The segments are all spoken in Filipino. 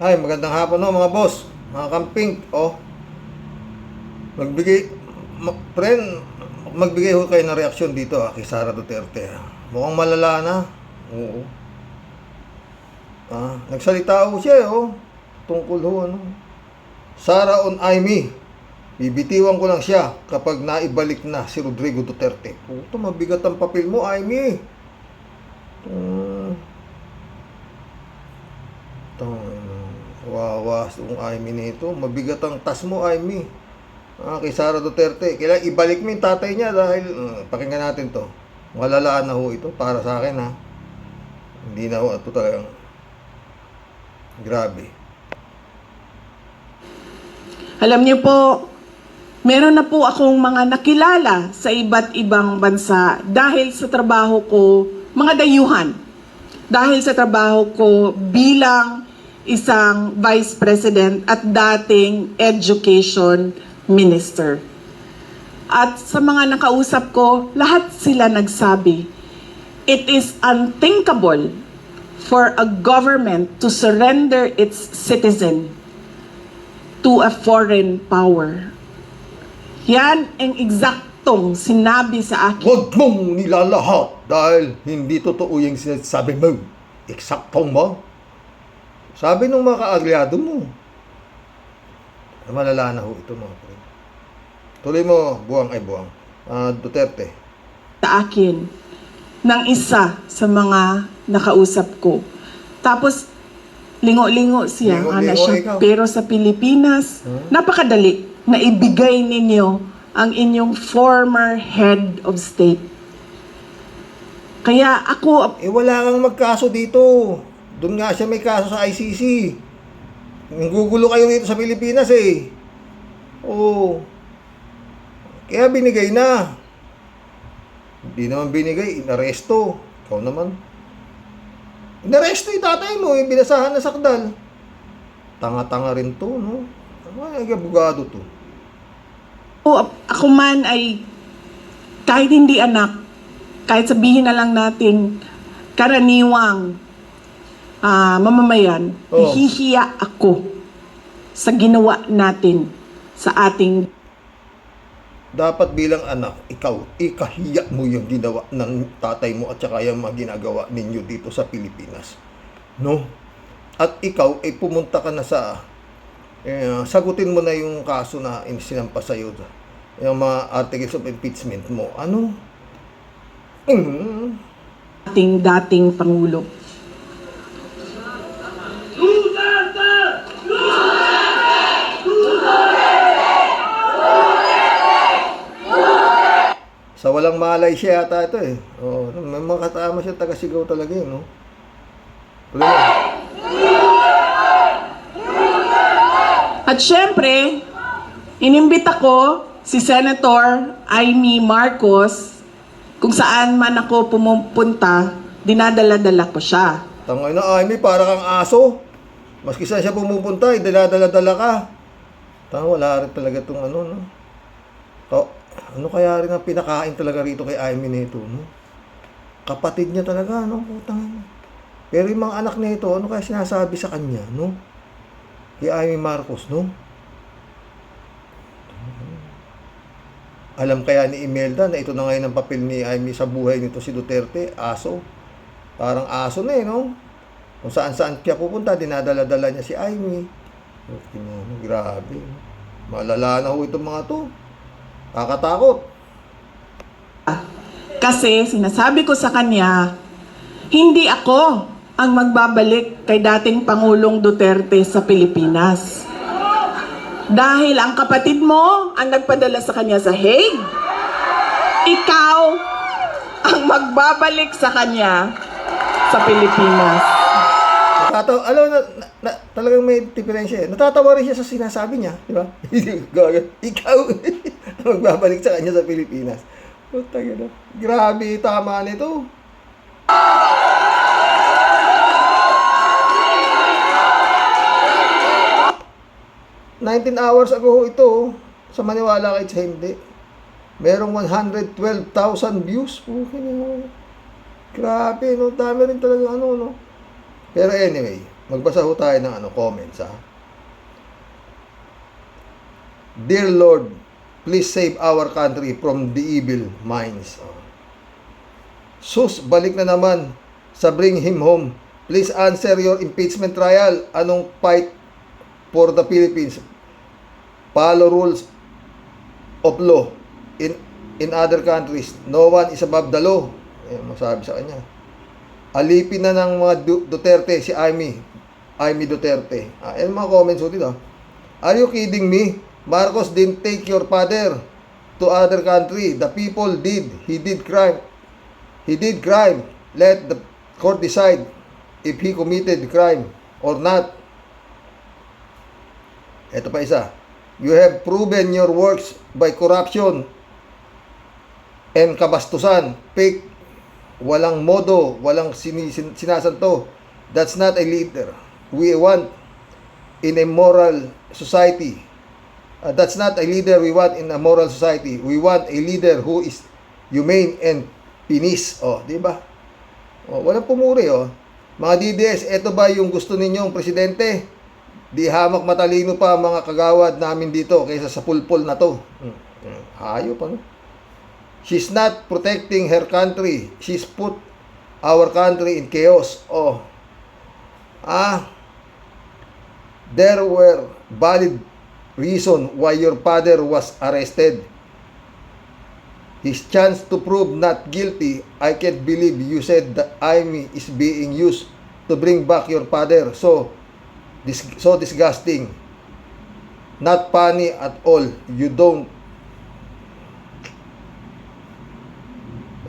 Ay, magandang hapon no mga boss, mga camping. Oh, magbigay, friend, magbigay ho kayo ng reaksyon dito kay Sara Duterte. Mukhang malala na. Oo. Nagsalita ho siya tungkol ho Sara on Amy. Bibitiwan ko lang siya kapag naibalik na si Rodrigo Duterte. Puto, mabigat ang papel mo, Amy. Wawa yung Amy nito. Mabigat ang tas mo, Amy. Kay Sara Duterte. Kailangan ibalik mo yung tatay niya dahil pakinggan natin to. Malalaan na ho ito para sa akin ha. Hindi na ho ito talagang grabe. Alam niyo po, meron na po akong mga nakilala sa iba't ibang bansa dahil sa trabaho ko, mga dayuhan. Dahil sa trabaho ko bilang isang vice president at dating education minister. At sa mga nakausap ko, lahat sila nagsabi, it is unthinkable for a government to surrender its citizen to a foreign power. Yan ang eksaktong sinabi sa akin. Huwag mong nilalahat dahil hindi totoo yung sinasabi mo. Eksaktong mo. Sabi nung mga kaalyado mo. Malala na ho ito mga friend. Tuloy mo, buwang ay buwang. Duterte. Sa akin, ng isa sa mga nakausap ko. Tapos, lingo-lingo siya. Lingo-lingo Siya. ikaw. Pero sa Pilipinas, napakadali na ibigay ninyo ang inyong former head of state. Kaya ako, Wala kang magkaso dito. Doon nga siya may kaso sa ICC. Gugulo kayo dito sa Pilipinas Oo. Kaya binigay na. Hindi naman binigay, inaresto. Ikaw naman. Inaresto yung tatay mo, yung binasahan na sakdal. Tanga-tanga rin to, no? Ay, abogado to. ako man ay kahit hindi anak, kahit sabihin na lang natin karaniwang mamamayan, hihiya ako sa ginawa natin sa ating Dapat bilang anak, ikaw, ikahiya mo yung ginawa ng tatay mo at saka yung mga ginagawa ninyo dito sa Pilipinas. No? At ikaw, ay pumunta ka na sa, sagutin mo na yung kaso na sinampa sa'yo. Yung mga articles of impeachment mo. Ano? ating dating Pangulo. Sa walang malay siya yata ito may mga katama siya taga-Sigaw talaga no? Tuloy mo. At syempre, inimbita ko si Senator Amy Marcos kung saan man ako pumupunta, dinadala-dala ko siya. Tangay na, Amy, para kang aso. Maski saan siya pumupunta, dinadala-dala ka. Wala rin talaga itong no? Ano kaya rin ang pinakain talaga rito kay Amy nito, no? Kapatid niya talaga, no? Putang. Pero yung mga anak nito, ano kaya sinasabi sa kanya, no? Kay Amy Marcos, no? Alam kaya ni Imelda na ito na ngayon ang papel ni Amy sa buhay nito si Duterte, aso. Parang aso na no? Kung saan-saan siya pupunta, dinadala-dala niya si Amy. Grabe. Malala na ho itong mga to. Kakatakot. Kasi sinasabi ko sa kanya, hindi ako ang magbabalik kay dating Pangulong Duterte sa Pilipinas. Dahil ang kapatid mo ang nagpadala sa kanya sa Hague, ikaw ang magbabalik sa kanya sa Pilipinas. Alam na, talagang may diferensya Natatawa rin siya sa sinasabi niya, di ba? Ikaw magbabalik sa kanya sa Pilipinas. Grabe, tama nito. 19 hours ago ito, sa maniwala kahit sa hindi. Merong 112,000 views. Grabe, no? Dami rin talaga no? Pero anyway, Magbasa ho tayo ng comments, ha. Dear Lord, please save our country from the evil minds. Sus, balik na naman sa bring him home. Please answer your impeachment trial. Anong fight for the Philippines? Follow rules of law in other countries. No one is above the law. Masabi sa kanya. Alipin na ng mga Duterte si Amy Duterte. Yan mga comments dito. Are you kidding me? Marcos didn't take your father to other country. The people did. He did crime. Let the court decide if he committed crime or not. Ito pa isa. You have proven your works by corruption and kabastusan. Fake. Walang modo. Walang sinasanto. That's not a leader we want in a moral society. That's not a leader we want in a moral society. We want a leader who is humane and pinis. Di ba? Walang pumuri, Mga DDS, ito ba yung gusto ninyong presidente? Di hamak matalino pa mga kagawad namin dito kaysa sa pulpol na to. Hayop, She's not protecting her country. She's put our country in chaos. There were valid reason why your father was arrested. His chance to prove not guilty. I can't believe you said that Amy is being used to bring back your father. So disgusting. Not funny at all. You don't.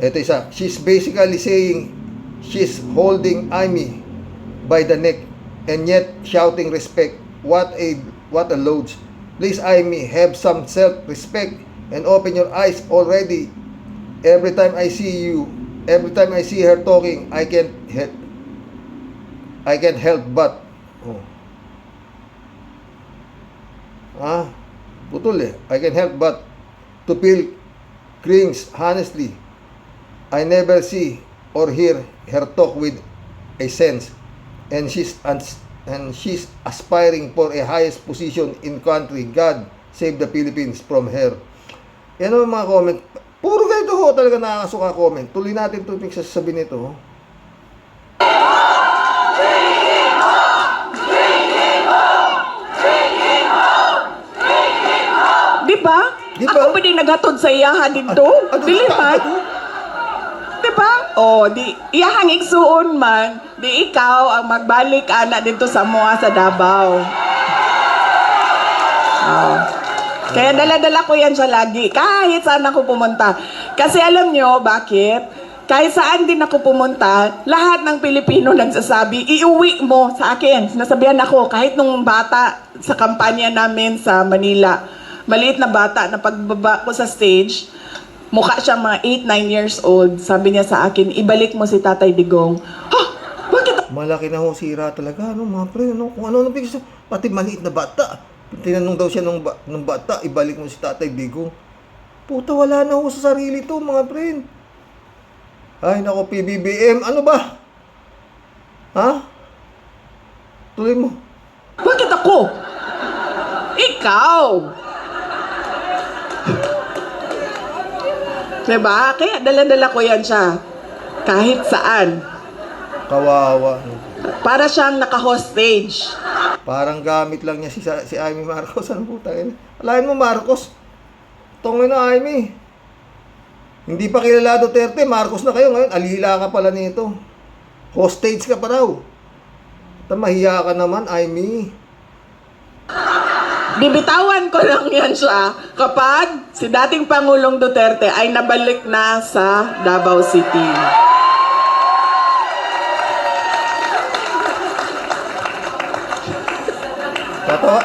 Ito isa. She's basically saying she's holding Amy by the neck and yet shouting respect. What a load. Please, Amy, have some self-respect and open your eyes already. Every time I see her talking, I can't help but putol I can't help but to feel cringe. Honestly, I never see or hear her talk with a sense, and she's aspiring for a highest position in country. God save the Philippines from her. Yan ang mga comment. Puro ganito ho talaga nakakasuka comment. Tuloy natin ito yung sasabihin nito. Di ba? Ako pa din nagatod sa iyahan dito. Dili man. Di ba? Iyahang igsuon man, di ikaw ang magbalik ana dito sa mua sa Davao. Kaya dala-dala ko yan siya lagi. Kahit saan ako pumunta. Kasi alam nyo, bakit? Kahit saan din ako pumunta, lahat ng Pilipino nagsasabi, iuwi mo sa akin. Nasabihan ako, kahit nung bata sa kampanya namin sa Manila, maliit na bata na pagbaba ko sa stage, mukha siya mga 8-9 years old. Sabi niya sa akin, ibalik mo si Tatay Digong. Bakit? Malaki na ho sira talaga, mga pre, kung ano bigla, pati maliit na bata. Tinanong daw siya nung bata, ibalik mo si Tatay Digong. Puta, wala na ho sa sarili to, mga pre. Ay, nako, PBBM, ano ba? Tuloy mo. Bakit ako? Ikaw! Diba? Kaya dala-dala ko yan siya. Kahit saan. Kawawa. Para siyang naka-hostage. Parang gamit lang niya si Amy Marcos. Ano po tayo? Alain mo, Marcos. Tungin na, Amy. Hindi pa kilala Duterte, Marcos na kayo ngayon. Alila ka pala nito. Hostage ka pa raw. Mahiya ka naman, Amy. Bibitawan ko lang yan siya kapag si dating Pangulong Duterte ay nabalik na sa Davao City.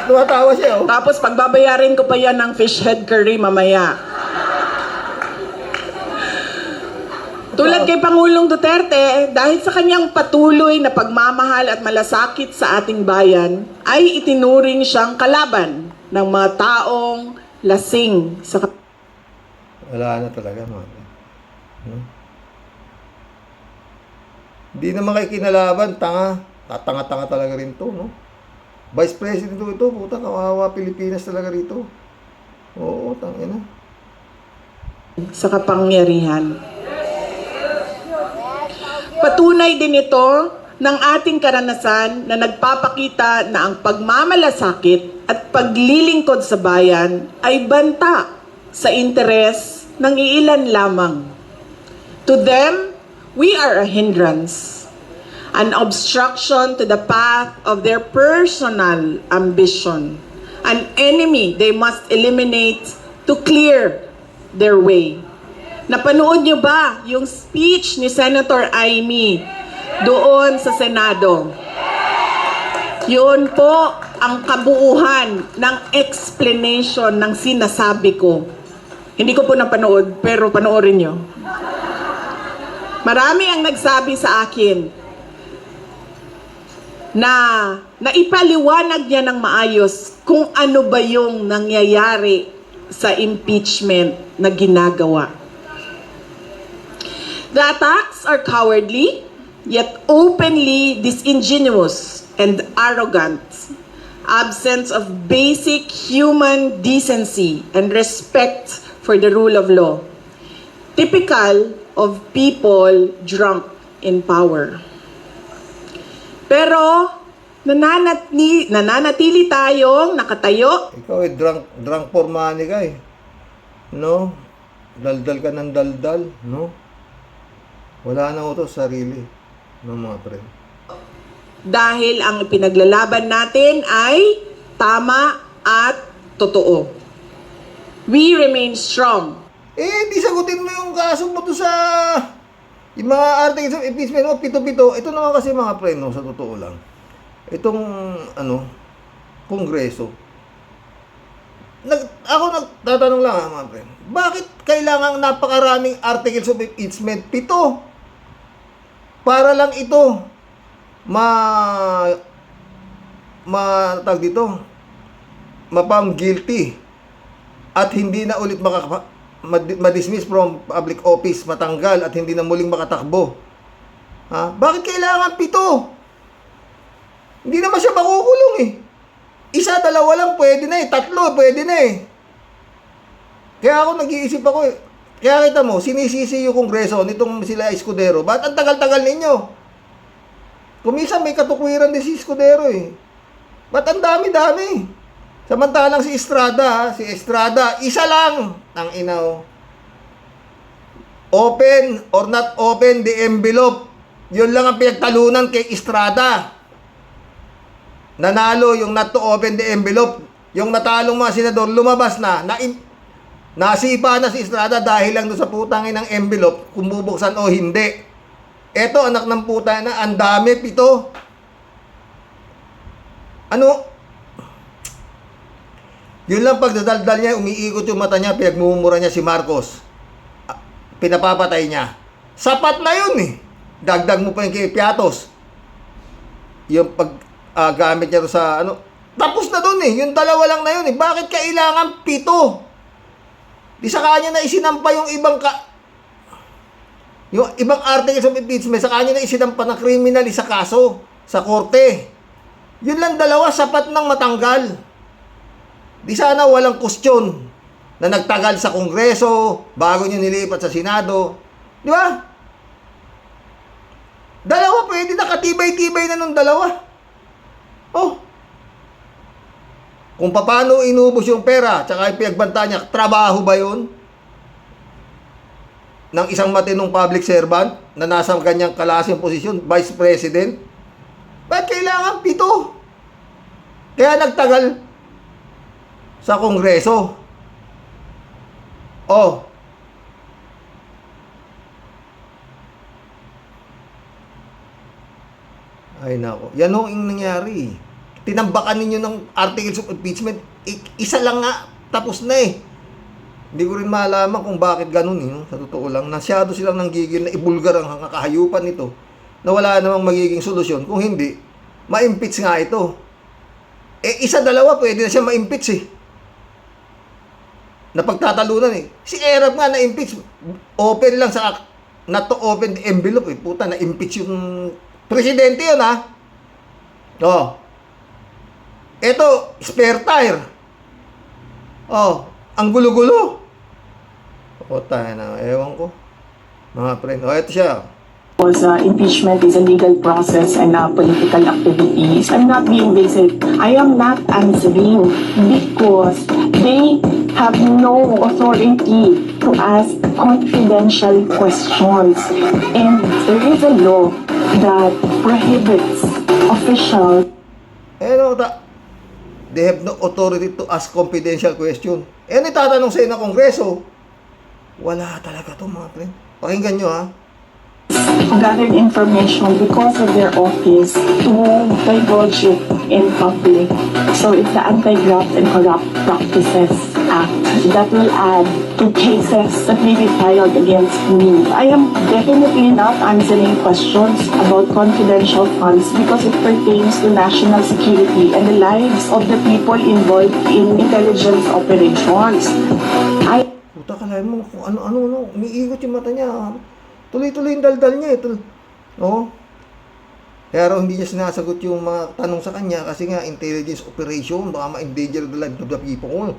Tumatawa siya, Tapos pagbabayarin ko pa yan ng fish head curry mamaya. Tulad kay Pangulong Duterte, dahil sa kanyang patuloy na pagmamahal at malasakit sa ating bayan, ay itinuring siyang kalaban ng mga taong lasing sa wala na talaga, mga. Hindi naman kayo kinalaban, tanga. Tatanga-tanga talaga rin to, no? Vice President ito, puta, kawawa Pilipinas talaga rito. Oo, tangina. Sa kapangyarihan. Patunay din ito ng ating karanasan na nagpapakita na ang pagmamalasakit at paglilingkod sa bayan ay banta sa interes ng iilan lamang. To them, we are a hindrance, an obstruction to the path of their personal ambition, an enemy they must eliminate to clear their way. Napanood niyo ba yung speech ni Senator Amy doon sa Senado? Yun po ang kabuuhan ng explanation ng sinasabi ko. Hindi ko po napanood, pero panoorin niyo. Marami ang nagsabi sa akin na naipaliwanag niya ng maayos kung ano ba yung nangyayari sa impeachment na ginagawa. The attacks are cowardly, yet openly disingenuous and arrogant, absence of basic human decency and respect for the rule of law, typical of people drunk in power. Pero nananatili tayong nakatayo. Ikaw eh, drunk for money ka eh. No? Daldal ka ng daldal, no? Wala na ito sarili ng mga pre. Dahil ang pinaglalaban natin ay tama at totoo. We remain strong. Hindi sagutin mo yung kaso mo to sa yung mga articles of impeachment o pito-pito. Ito naman kasi mga pre, no, sa totoo lang. Itong, kongreso. Ako nagtatanong lang mga pre, bakit kailangang napakaraming articles of impeachment? 7. Para lang ito tag dito, mapam guilty at hindi na ulit ma-dismiss from public office, matanggal at hindi na muling makatakbo. Ha? Bakit kailangan 7? Hindi naman siya makukulong eh. 1, 2 lang pwede na eh. 3 pwede na eh. Kaya ako nag-iisip ako eh. Kaya kita mo, sinisisi yung kongreso nitong sila Escudero. Ba't ang tagal-tagal ninyo? Kuminsan may katukwiran din si Escudero eh. Ba't ang dami-dami? Samantalang si Estrada, isa lang ang inaw. Open or not open the envelope. Yun lang ang pinagtalunan kay Estrada. Nanalo yung not to open the envelope. Yung natalong mga senador, lumabas na nasipa na si Estrada dahil lang doon sa putangin ng envelope kung bubuksan o hindi. Eto, anak ng puta na, ang dami, 7. Yun lang pagdadaldal niya, umiikot yung mata niya, pinagmumura niya si Marcos. Pinapapatay niya. Sapat na yun eh. Dagdag mo pa yung kay Piatos. Yung gamit niya sa tapos na dun eh. Yung 2 lang na yun eh. Bakit kailangan 7? Di sa kanya na isinampa yung ibang articles of impeachment, sa kanya na isinampa na criminal sa kaso sa korte. Yun lang 2, sapat nang matanggal. Di sana walang question na nagtagal sa kongreso bago nyo nilipat sa senado. Di ba? 2 pwede na, katibay-tibay na nung 2. Oh. Kung paano inubos yung pera, tsaka yung pinagbanta niya, trabaho ba yun? Ng isang matinong public servant na nasa ganyang klaseng posisyon, Vice President? Ba't kailangan 7? Kaya nagtagal sa Kongreso. Oh. Ay nako. Yan ho yung nangyari. Tinambakan ninyo ng articles of impeachment. Isa lang nga, tapos na eh. Hindi ko rin malaman kung bakit ganun eh. No? Sa totoo lang, nasyado silang nanggigil na ibulgar ang kahayupan nito na wala namang magiging solusyon. Kung hindi, ma-impeach nga ito. 1, 2 pwede na siya ma-impeach eh. Napagtatalunan eh. Si Erap nga na-impeach. Open lang sa not to open the envelope eh. Puta, na-impeach yung presidente yun ha. Oh. Ito, spare tire. Oh, ang gulo-gulo. O, tayo na. Ewan ko. Mga friend. O, ito siya. Because impeachment is a legal process and political activities. I'm not being basic. I am not answering because they have no authority to ask confidential questions. And there is a law that prohibits officials. Ano, they have no authority to ask confidential question. Ano itatanong sa'yo na Kongreso? Wala talaga to mga friend. Pakinggan nyo ha. Gathered information because of their office to divulge it in public. So it's the Anti-Graft and Corrupt Practices Act that will add to cases that may be filed against me. I am definitely not answering questions about confidential funds because it pertains to national security and the lives of the people involved in intelligence operations. Puta ka mo kung ano, umiikot yung mata niya. Tuloy-tuloy yung daldal niya. No? Kaya raw hindi niya sinasagot yung mga tanong sa kanya kasi nga intelligence operation, baka ma-endanger the life of the people.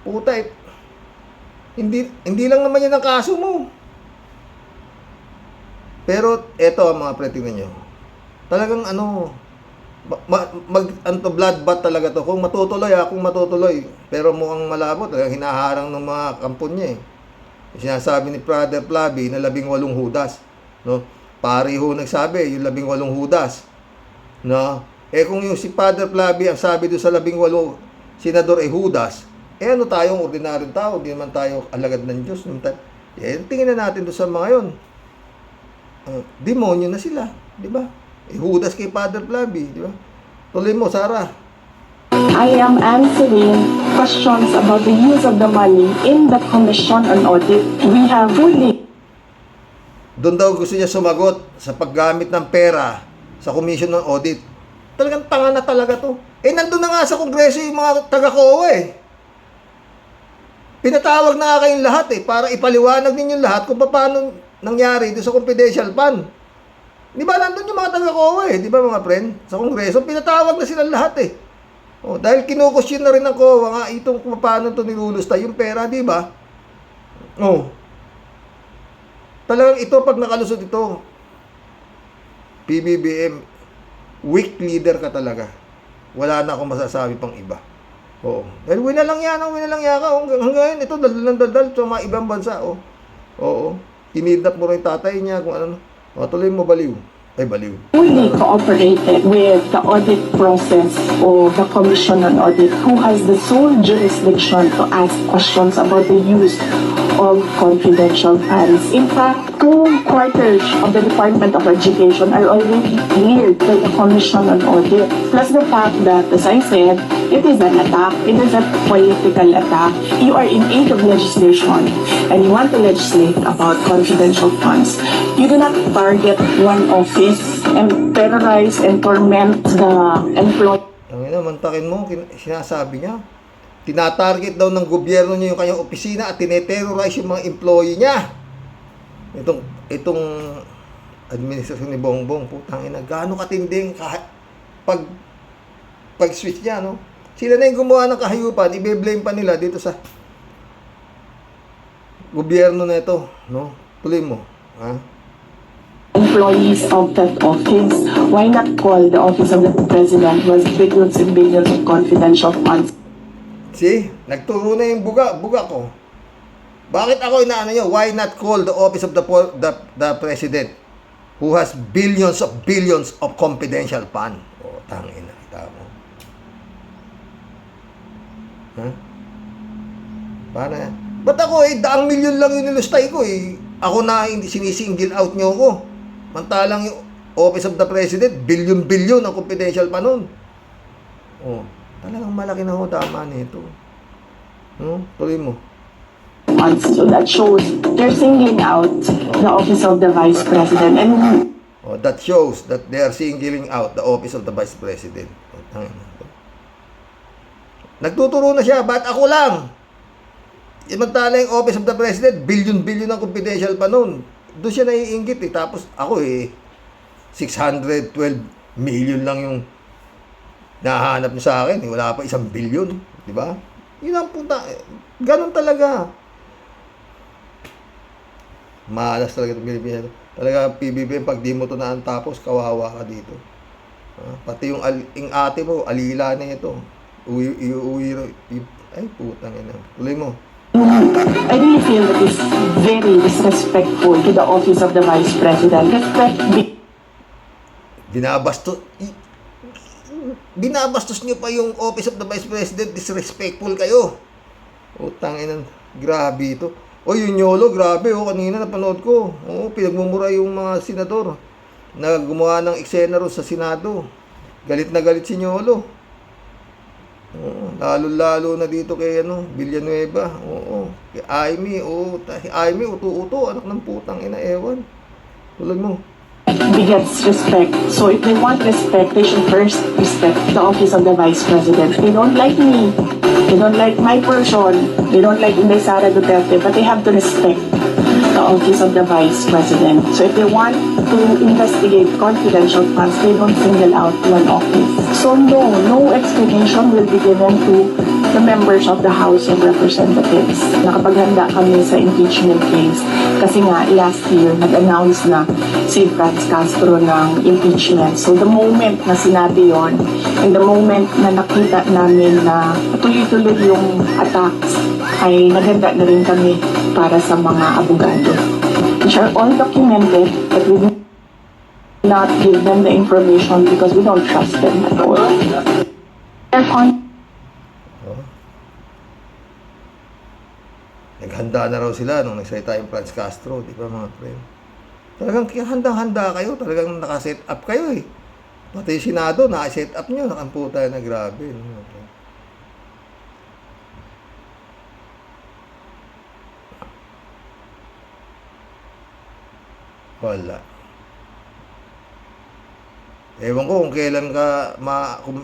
Puta hindi lang naman yan ang kaso mo. Pero eto mga pre, tingnan nyo. Talagang bloodbath talaga to. Kung matutuloy, pero mukhang malabo, talagang hinaharang ng mga kampon niya eh. Sinasabi ni Father Flavi na 18 Hudas, no? Pareho nagsabi yung 18 Hudas, no? Kung yung si Father Flavi ang sabi doon sa 18 senador ay Judas, ano tayong ordinaryong tao, hindi naman tayo alagad ng Diyos. Tingnan na natin doon sa mga yon. Demonyo na sila, di ba? Judas kay Father Flavi, di ba? Tuloy mo, Sarah. I am answering questions about the use of the money in the Commission on Audit. We have fully... Doon daw gusto niya sumagot sa paggamit ng pera sa Commission on Audit. Talagang tanga na talaga to. Nandun na nga sa Kongreso yung mga taga-COA eh. Pinatawag na nga kayong lahat eh, para ipaliwanag ninyo lahat kung paano nangyari doon sa confidential fund. Di ba nandun yung mga taga-COA eh, di ba mga friend? Sa Kongreso, pinatawag na sila lahat eh. Dahil kinukusyon na rin ng COA nga itong kung paano ito nilulusta yung pera, di ba? Talagang ito pag nakalusot ito, PBBM, weak leader ka talaga. Wala na akong masasabi pang iba. Dahil winalang yan ka. Hanggang ngayon, ito daldal sa mga ibang bansa. Kinidnap mo rin tatay niya kung ano. Tuloy mo baliw. Baliw. Fully cooperated with the audit process of the Commission on Audit, who has the sole jurisdiction to ask questions about the use of confidential funds. In fact, 2/4 of the Department of Education are already cleared by the Commission on Audit. Plus the fact that, as I said, it is an attack. It is a political attack. You are in aid of legislation and you want to legislate about confidential funds. You do not target one office and terrorize and torment the employee. Mantakin mo, sinasabi niya. Tinatarget daw ng gobyerno niya yung kanyang opisina at tineterrorize yung mga employee niya. Itong administrasyon ni Bongbong, putang ina, gaano katinding pag-switch niya, no? Sila na yung gumawa ng kahayupan, i-blame pa nila dito sa gobyerno na ito, no? Tuloy mo, ha? Employees of that office, why not call the office of the president who has billions and billions of confidential funds? See? Nagturo na yung buga ko. Bakit ako inaano nyo? Why not call the office of the president who has billions of confidential fund? Tangin na kita mo. Ha? Paano yan? Ba't ako 100 milyon lang yung nilustay ko eh. Ako na hindi sinisingle out nyo ko. Mantalang yung office of the president, billion ang confidential pa nun. Talagang malaki na ho tama nito. Tuloy mo. So that shows they're singling out the office of the vice president. And that shows that they are singling out the office of the vice president. Nagtuturo na siya, ba't ako lang? Imantala yung office of the president, billion ang confidential pa nun. Doon siya naiinggit eh. Tapos ako 612 million lang yung Nahanap niyo sa akin, wala pa 1 bilyon. Di ba? Yun ang punta. Ganun talaga. Malas talaga itong Pilipinas. Talaga, PBBM, pag di mo ito naantapos, kawawa ka dito. Pati yung ate mo, alila na ito. Ay, putang ina. Tuloy mo. I really feel that it's very disrespectful to the office of the Vice President. Binabastos niyo pa yung Office of the Vice President, disrespectful kayo. Utang ina, grabe ito. O yung Yolo, grabe kanina napanood ko. Pinagmumura yung mga senador na gumawa ng eksena ron sa Senado. Galit na galit si Yolo. Lalo-lalo na dito kay Villanueva. Kay Aimee, Aimee, uto-uto, anak ng putang ina, ewan. Tuloy mo. Begets respect. So if they want respect, they should first respect the office of the Vice President. They don't like me. They don't like my person. They don't like Inday Sara Duterte, but they have to respect the office of the Vice President. So if they want to investigate confidential funds, they don't single out one office. So no explanation will be given to the members of the House of Representatives. Nakapaghanda kami sa impeachment case kasi nga last year nag-announce na si Franz Castro ng impeachment. So the moment na sinabi yon, and the moment na nakita namin na tuloy-tuloy yung attacks, ay naghanda na rin kami para sa mga abogado, which are all documented, but we will not give them the information because we don't trust them at all. Naghanda na raw sila nung nagsalita yung Franz Castro, di ba mga friend? Talagang handang-handa kayo, talagang nakaset up kayo eh. Pati yung Senado, nakaset up nyo, nakamputa na grabe. Wala. Ewan ko kung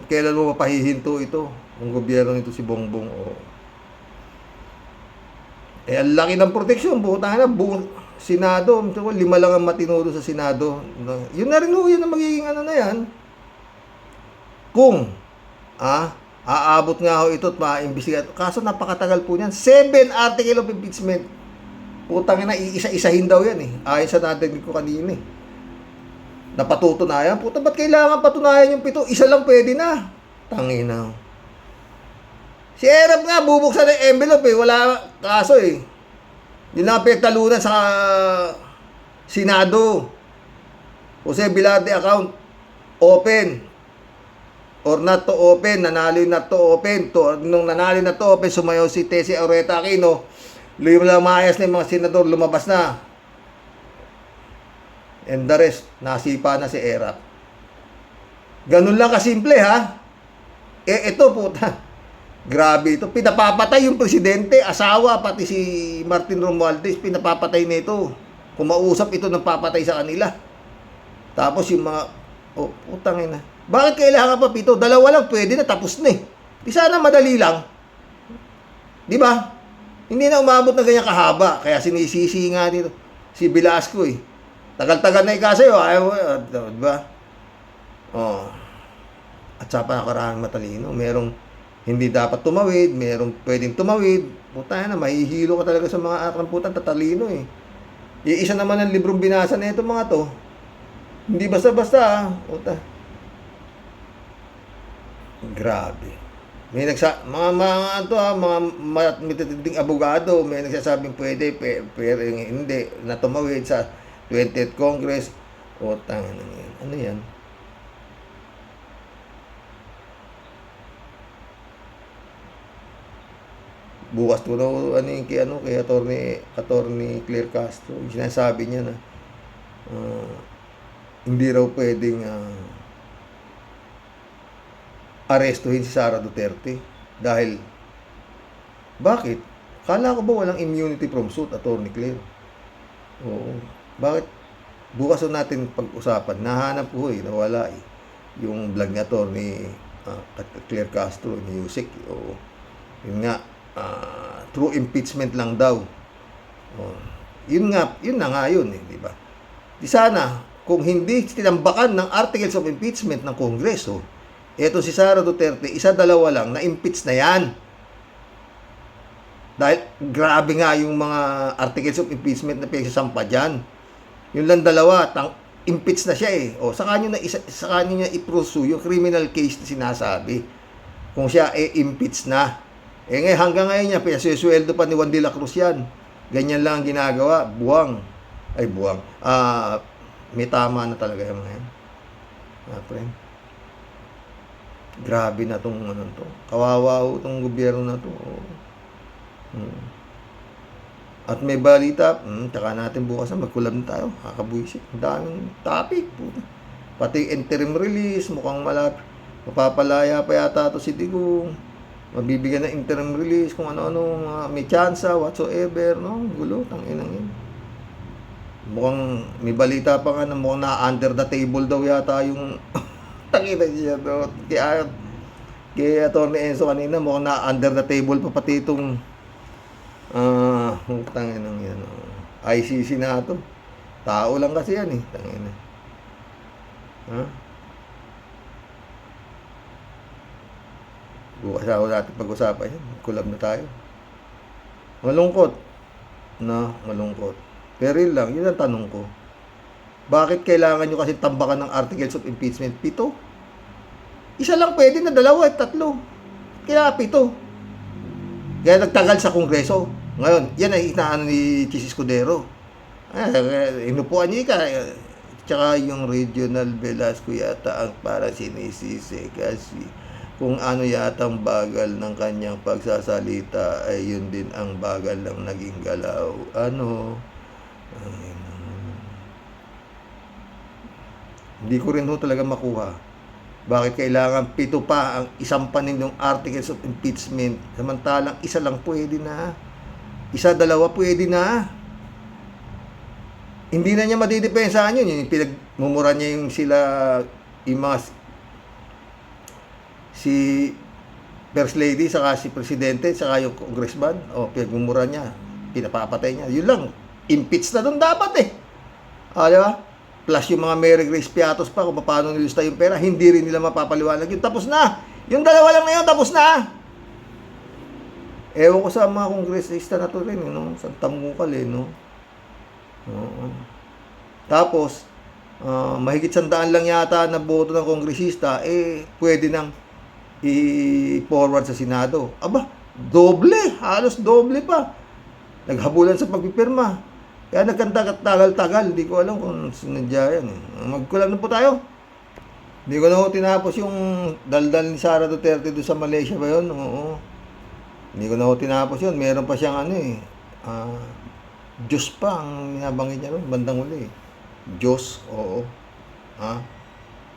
kailan mo mapahihinto ito, ng gobyerno nito si Bongbong o. Ang laki ng proteksyon, putang na, buong Senado, 5 lang ang matinudo sa Senado. Yun na rin yun ang magiging na yan. Kung, aabot nga ho ito at maimbestigat. Kaso napakatagal po niyan. 7 article of impeachment. Putang na, iisa-isahin daw yan eh. Ayon sa natin ko kanina eh. Napatutunayan. Puta, ba't kailangan patunayan yung 7? Isa lang pwede na. Tangina. Si Erap nga, bubuksan ng envelope eh. Wala kaso eh. Yun lang pektalunan sa Senado. Jose Velarde account, open. Or not to open. Nanalo yung not to open. Nung nanalo na to open, sumayaw si Tessie Aureta Aquino. Lang maayas na yung mga senador, lumabas na. And the rest, nasipa na si Erap. Ganun lang kasimple ha. Ito puta. Grabe ito. Pinapapatay yung presidente, asawa, pati si Martin Romualdez, pinapapatay nito. Kung mausap ito ng papatay sa kanila. Tapos yung mga, putang ina. Bakit kailangan pa 7? 2 lang, pwede na, tapos na eh. Di sana madali lang. Di ba? Hindi na umabot na ganyan kahaba. Kaya sinisisi nga dito si Velasco eh. Tagal-tagal na ikasayo. Di ba? At sa panakaraming matalino, merong hindi dapat tumawid, merong pwedeng tumawid. Puta na, mahihilo ka talaga sa mga akramputan, tatalino eh. Iisa naman ang librong binasa na ito mga to. Hindi basta-basta Puta. Grabe. May mga matitinding abogado, may nagsasabing pwede, pero hindi, na tumawid sa 20th Congress. Puta na yan. Ano yan? Bukas to daw kay attorney Claire Castro, sinasabi niya na hindi raw pwedeng arestuhin si Sara Duterte dahil bakit? Kala ko ba walang immunity from suit, attorney Claire? Oo. Bakit? Bukas natin pag-usapan. Nahanap ko nawala yung vlog ni attorney Claire Castro ni Yusek. Oo. Yun nga, true impeachment lang daw. Yun na nga yun di ba? Di sana kung hindi tinambakan ng articles of impeachment ng Kongreso, Eto si Sara Duterte, isa dalawa lang, na-impeach na yan. Dahil grabe nga yung mga articles of impeachment na pinagsasampa dyan. Yung lang dalawa, impeach na siya eh. O, sa kanya niya i-pursue yung criminal case na sinasabi. Kung siya impeach na. Ngayon, hanggang ngayon niya, pinasusueldo pa ni Juan de la Cruz yan. Ganyan lang ang ginagawa. Buwang. May tama na talaga yung mga yan. Friend. Grabe na tong ano to. Kawawa tong gobyerno na to. At may balita, taka natin bukas na magkulab na tayo. Kakabuisit. Ang daming topic. Pati interim release, mukhang mapapalaya pa yata to si Digong. Mabibigyan ng interim release kung ano-ano, may tsansa, whatsoever, no? Gulo, tanginang yun. Mukhang may balita pa nga na mukhang na-under the table daw yata yung tanginang siya daw. Kaya Atty. Enzo kanina, mukhang na-under the table pa pati itong tanginang yan. ICC na ito. Tao lang kasi yan eh. Tanginang. Bukas ako natin pag-usapan yan. Kulab na tayo. Malungkot. Malungkot. Pero yun lang, yun ang tanong ko. Bakit kailangan nyo kasi tambakan ng articles of impeachment? 7? Isa lang pwede na 2 at 3. Kaya 7. Kaya nagtagal sa Kongreso. Ngayon, yan ay inaano ni Chis Escudero. Inupuan niya ka. Tsaka yung Regional Velasco yata ang parang sinisisi kasi kung ano yata ang bagal ng kanyang pagsasalita ay yun din ang bagal ng naging galaw. Hindi ko rin talaga makuha. Bakit kailangan 7 pa ang isang paninyong articles of impeachment samantalang isa lang pwede na. 1, 2 pwede na. Hindi na niya madidepensahan yun. Yung pinagmumura niya yung sila, yung mga si First Lady, saka si Presidente, saka yung Congressman, pinagmumura niya, pinapapatay niya. Yun lang, impeach na doon dapat eh. Di ba? Plus yung mga Mary Grace Piatos pa, kung paano nilista yung pera, hindi rin nila mapapaliwanag yun. Tapos na! Yung 2 lang na yun, tapos na! Ewan ko sa mga kongresista na to rin, sa tamukal eh, no? Tapos, mahigit 100 lang yata na boto ng kongresista, pwede nang i-forward sa Senado. Doble, halos doble pa. Naghabulan sa pagpipirma. Kaya nagkantagal-tagal, hindi ko alam kung sinadya yan. Magkulam na po tayo. Hindi ko na tinapos yung daldal ni Sara Duterte doon sa Malaysia ba yun? Oo. Hindi ko na tinapos yun. Meron pa siyang Diyos pa ang nabangit niya ron, bandang uli. Diyos, oo.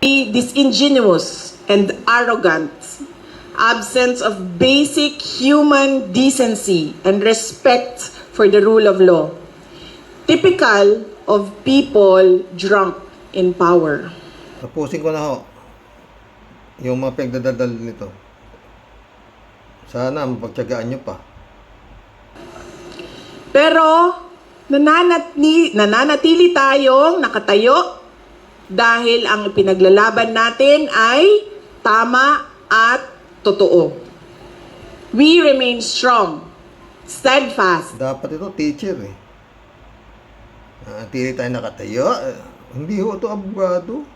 Disingenuous and arrogant, absence of basic human decency and respect for the rule of law, typical of people drunk in power. Tapusin ko na ho yung mga pagdadadal nito. Sana mapagtyagaan nyo pa. Pero nananatili tayong nakatayo dahil ang pinaglalaban natin ay tama at totoo. We remain strong, steadfast, Dapat ito teacher eh. Tili tayo nakatayo. Hindi ho ito abogado.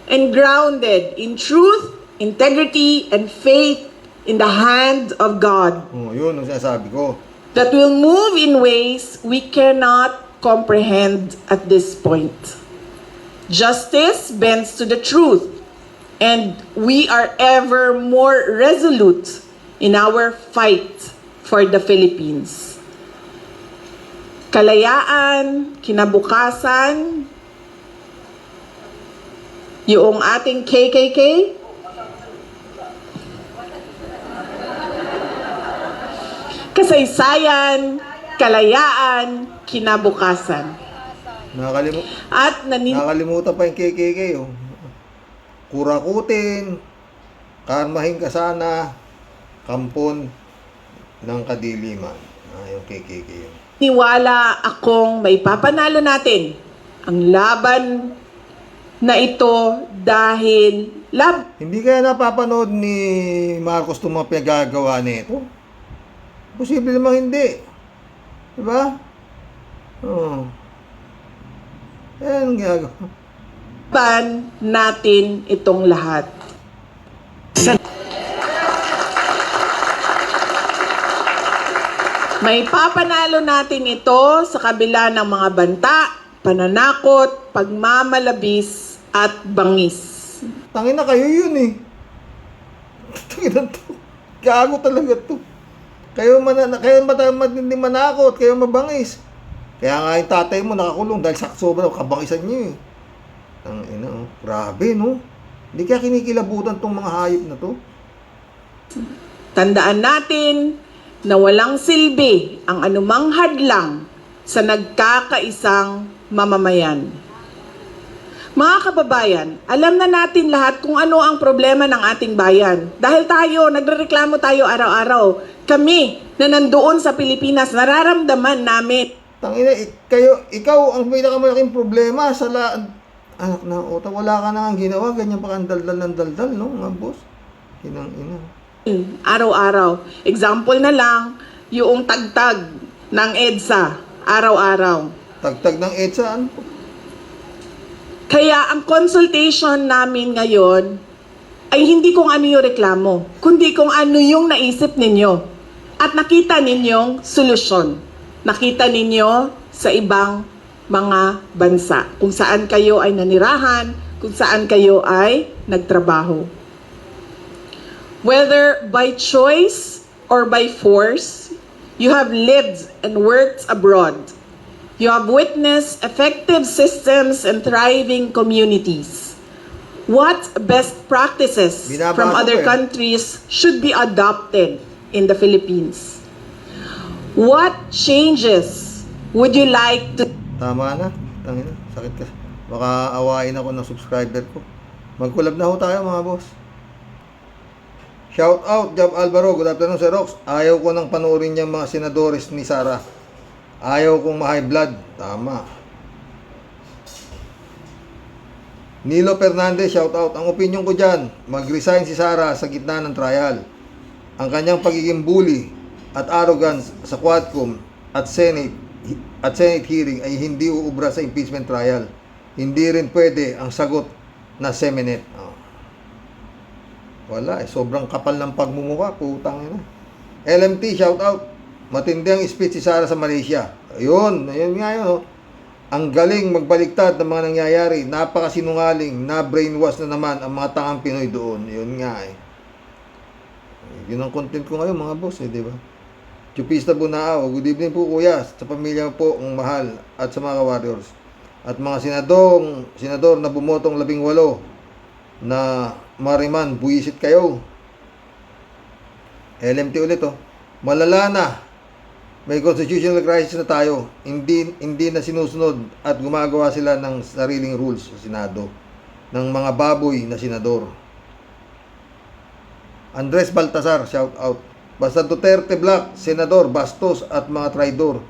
and grounded in truth, integrity, and faith in the hand of God, Yun ang sinasabi ko. that will move in ways we cannot comprehend at this point. Justice bends to the truth, and we are ever more resolute in our fight for the Philippines. Kalayaan, kinabukasan, yung ating KKK, kasaysayan, kalayaan, kinabukasan. At Nakalimutan pa yung KKK. Kurakutin, karmahin ka sana, kampon ng kadiliman. Yung KKK yun. Niwala akong may papanalo natin ang laban na ito dahil Hindi kaya napapanood ni Marcos itong mga pinagagawa nito? Posible namang hindi. Diba? Oo. Ayan ang ginagawa. Laban natin itong lahat. May papanalo natin ito sa kabila ng mga banta, pananakot, pagmamalabis, at bangis. Tangin na kayo yun eh. Tangin na to. Gago talaga to. Kayo matindi manakot, kayo mabangis. Kaya nga yung tatay mo nakakulong dahil sa sobra kabangisan niyo eh. Tangin na oh. Grabe no. Hindi kaya kinikilabutan tong mga hayop na to. Tandaan natin na walang silbi ang anumang hadlang sa nagkakaisang mamamayan. Mga kababayan, alam na natin lahat kung ano ang problema ng ating bayan. Dahil nagrereklamo tayo araw-araw. Kami na nandoon sa Pilipinas, nararamdaman namin. Tangina, ikaw ang pinakamalaking problema sa anak na ota, wala ka na ang ginawa, ganyan pa kang daldal ng daldal, no, mga boss? Inang ina. Araw-araw. Example na lang, yung tagtag ng EDSA, araw-araw. Tagtag ng EDSA, ano? Kaya ang consultation namin ngayon ay hindi kung ano yung reklamo, kundi kung ano yung naisip ninyo at nakita ninyong solusyon. Nakita ninyo sa ibang mga bansa, kung saan kayo ay nanirahan, kung saan kayo ay nagtrabaho. Whether by choice or by force, you have lived and worked abroad. You have witnessed effective systems and thriving communities. What best practices from other countries should be adopted in the Philippines? What changes would you like to... Tama na. Tangina, sakit ka. Baka awain ako ng subscriber ko. Mag-collab na ho tayo mga boss. Shout out, Jab Alvaro. Good afternoon, Sir Rox. Ayaw ko nang panoorin niyang mga senadores ni Sara. Ayaw kong ma-high blood. Tama. Nilo Fernandez, shout out. Ang opinion ko dyan, mag-resign si Sara sa gitna ng trial. Ang kanyang pagiging bully at arrogance sa Quadcom at Senate hearing ay hindi uubra sa impeachment trial. Hindi rin pwede ang sagot na Semenet. Wala eh, sobrang kapal ng pagmumukha, putang ina. LMT, shout out. Matindi ang speech si Sara sa Malaysia. Ayun nga yun. Oh. Ang galing magbaliktad ng mga nangyayari. Napakasinungaling, na-brainwash na naman ang mga tangang Pinoy doon. Yun nga eh. Yun ang content ko ngayon mga boss eh, di ba? Chupista Bunao, good evening po kuya, sa pamilya po ang mahal at sa mga warriors. At mga senador na bumotong 18 na mariman, buwisit kayo. LMT ulit oh. Malala na. May constitutional crisis na tayo. Hindi na sinusunod at gumagawa sila ng sariling rules sa Senado ng mga baboy na senador. Andres Baltasar, shout out. Basta Duterte Black, Senador, Bastos at mga traidor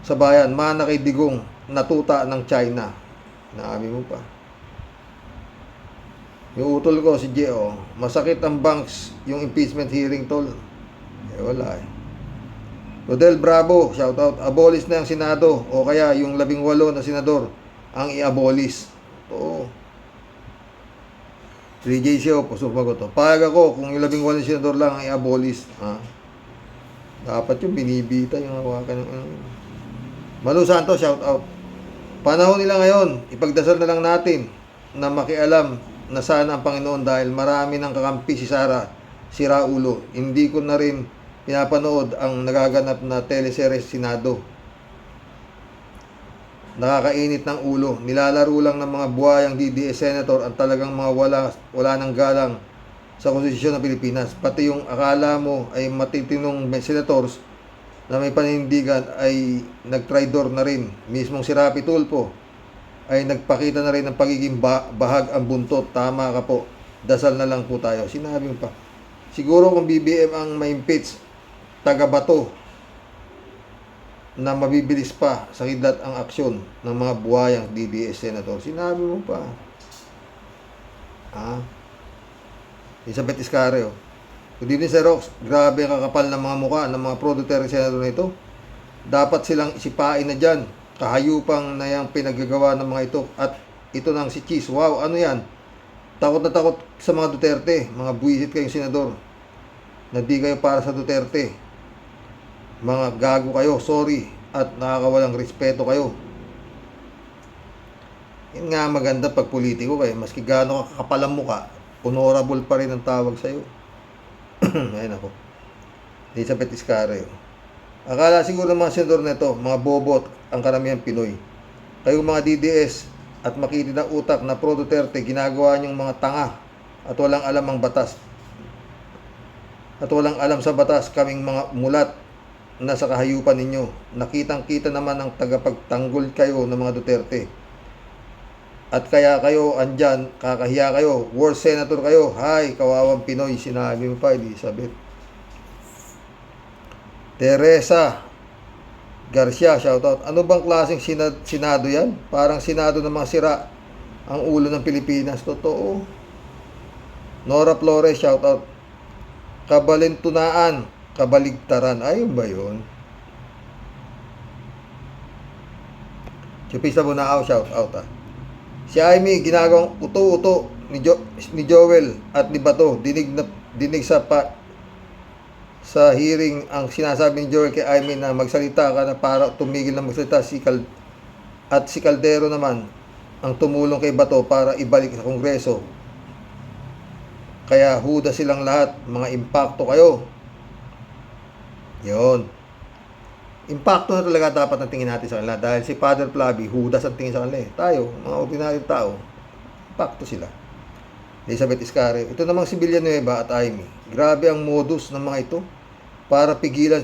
sa bayan, mana kay Digong, natuta ng China. Naabi mo pa. Yung utol ko, si Gio, masakit ang banks yung impeachment hearing tol. Eh wala eh. Rodel Bravo, shout out. Abolish na yung Senado o kaya yung 18 na senador ang i-abolish. Oo. 3JC o, pusupagot to. Payag ako kung yung 18 na senador lang ang i-abolish. Ha? Dapat yung binibita yung hawakan ng... Malu Santos, shout out. Panahon nila ngayon, ipagdasal na lang natin na makialam na sana ang Panginoon dahil marami ng kakampi si Sara, si Raulo. Hindi ko na rin pinapanood ang nagaganap na teleseries Senado. Nakakainit ng ulo. Nilalaro lang ng mga buhayang DDS senator ang talagang mga wala ng galang sa konstitusyon ng Pilipinas. Pati yung akala mo ay matitinong senators na may panindigan ay nagtraidor na rin. Mismong si Rapi Tulfo ay nagpakita na rin ng pagiging bahag ang buntot. Tama ka po. Dasal na lang po tayo. Sinabi mo pa. Siguro kung BBM ang ma-impeach, taga-bato na mabibilis pa sa kidlat ang aksyon ng mga buhayang DDS senator. Sinabi mo pa. Elizabeth Iscarrio. Good evening, Sir Rox. Grabe ang kakapal ng mga mukha ng mga pro-Duterte senador na ito. Dapat silang isipain na dyan. Kahayupang na yung pinagagawa ng mga ito. At ito nang si Cheese. Wow, ano yan? Takot na takot sa mga Duterte. Mga buwisit kayong senador. Na di kayo para sa Duterte. Mga gago kayo. Sorry. At nakakawalang respeto kayo. Yun nga maganda pag politiko kayo. Maski gaano kakapal ang mukha, honorable pa rin ang tawag sa'yo. Ayun ako. Elizabeth Iscarrio. Akala siguro ng mga senador na ito, mga bobot, ang karamihan Pinoy. Kayong mga DDS at makitid na utak na pro-Duterte, ginagawa niyong mga tanga at walang alam ang batas. At walang alam sa batas, kaming mga mulat na sa kahayupan ninyo. Nakitang-kita naman ang tagapagtanggol kayo ng mga Duterte. At kaya kayo andyan, kakahiya kayo, worst senator kayo. Hay, kawawang Pinoy, sinabi mo pa, Elizabeth. Teresa Garcia, shoutout. Ano bang klaseng senado yan? Parang senado ng mga sira ang ulo ng Pilipinas. Totoo. Nora Flores, shoutout. Kabalintunaan, kabaligtaran. Ayun ba yun? Chupisa Bunao, shoutout ah. Si Amy, ginagawang uto-uto ni Joel at ni Bato. Dinig sa hearing ang sinasabi ni Joel kay Amy na magsalita ka na para tumigil na magsalita at si Caldero naman ang tumulong kay Bato para ibalik sa Kongreso. Kaya huda silang lahat, mga impacto kayo. Yon. Impacto na talaga dapat ang tingin natin sa kanila dahil si Father Flavi, hudas ang tingin sa kanila. Tayo, mga ordinaryong tao, impacto sila. Elizabeth Iscarrio. Ito namang si Villanueva at Amy. Grabe ang modus ng mga ito para pigilan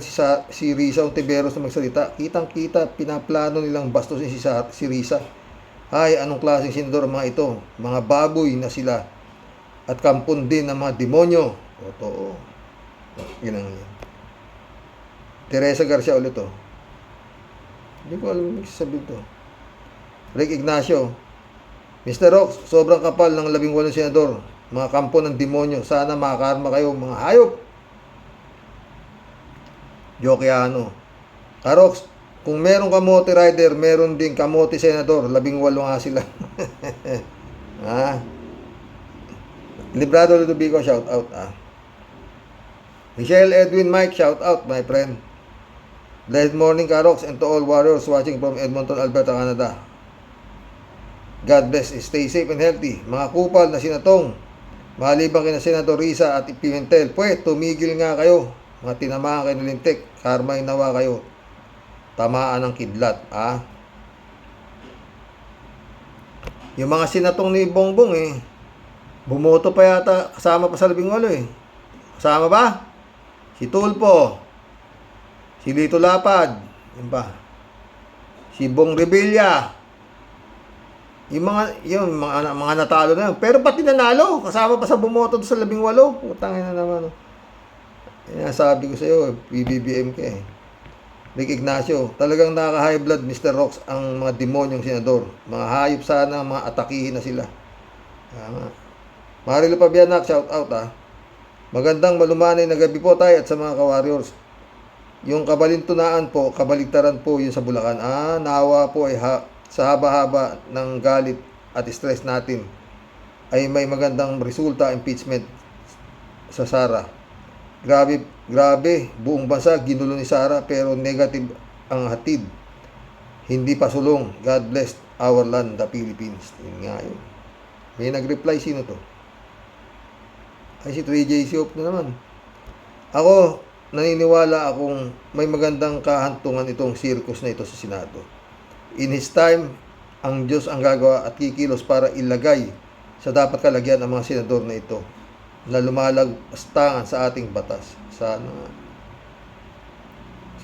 si Risa Ontiveros na magsalita. Kitang-kita, pinaplano nilang bastusin si Risa. Ay, anong klaseng senador ang mga ito? Mga baboy na sila. At kampon din ng mga demonyo. Totoo. Yun ang yun. Teresa Garcia ulit to. Hindi ko alam yung sasabihin to. Rick Ignacio. Mr. Rox, sobrang kapal ng 18 senador. Mga kampo ng demonyo. Sana makakarma kayo, mga hayop. Jokiano. Karox, kung meron kamote rider, meron din kamote senador. 18 nga sila. Librado Ludovico, shout out. Michelle Edwin Mike, shout out, my friend. Blessed morning, Karox, and to all warriors watching from Edmonton, Alberta, Canada. God bless. Stay safe and healthy. Mga kupal na sinatong, malibang kina Senator Risa at Pimentel, pwede, tumigil nga kayo. Mga tinamaan kayo ng lintik, karmay nawa kayo. Tamaan ng kidlat, Yung mga sinatong ni Bongbong, bumoto pa yata, kasama pa sa 18, Kasama ba? Si Tulpo, si Lito Lapad, yun ba? Si Bong Revilla, yung mga natalo na yun. Pero pati nanalo, kasama pa sa bumoto sa 18. Utangin na naman. Yan sabi ko sa iyo, PBBM ka Rick Ignacio, talagang nakaka-high blood Mr. Rox ang mga demonyong senador. Mga hayop sana, mga atakihin na sila. Marilo Pabianak, shout out Magandang malumanay na gabi po tayo at sa mga ka-warriors. Yung kabalintunaan po, kabaligtaran po yun sa Bulacan. Nawa po ay sa haba-haba ng galit at stress natin ay may magandang resulta, impeachment sa Sara. Grabe, buong bansa ginulo ni Sara pero negative ang hatid. Hindi pa sulong. God bless our land, the Philippines. Yun nga yun. May nag-reply, sino to? Ay, si 3JC Hope na naman. Ako, naniniwala akong may magandang kahantungan itong circus na ito sa Senado. In His time, ang Diyos ang gagawa at kikilos para ilagay sa dapat kalagyan ang mga senador na ito na lumalagpastangan sa ating batas. Sana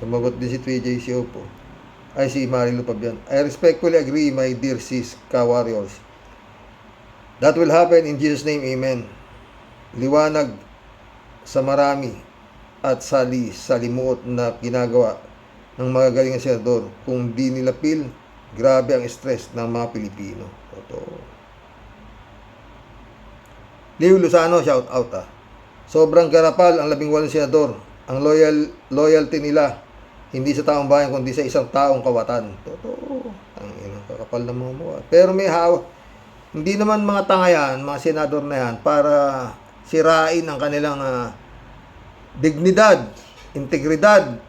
sumagot din si 3JC Hope. Ay, si Marilo Pabian. I respectfully agree, my dear sis, ka-warriors. That will happen in Jesus' name, amen. Liwanag sa marami at salimuot na ginagawa ng mga galing senador. Kung di nila feel, grabe ang stress ng mga Pilipino. Totoo. Leo Lozano, shout out ah. Sobrang garapal ang 18 senador. Ang loyalty nila hindi sa taong bayan kundi sa isang taong kawatan. Totoo. Ang kakapal ng mga mukha. Pero may hawak. Hindi naman mga tanga yan, mga senador na yan, para sirain ang kanilang dignidad, integridad,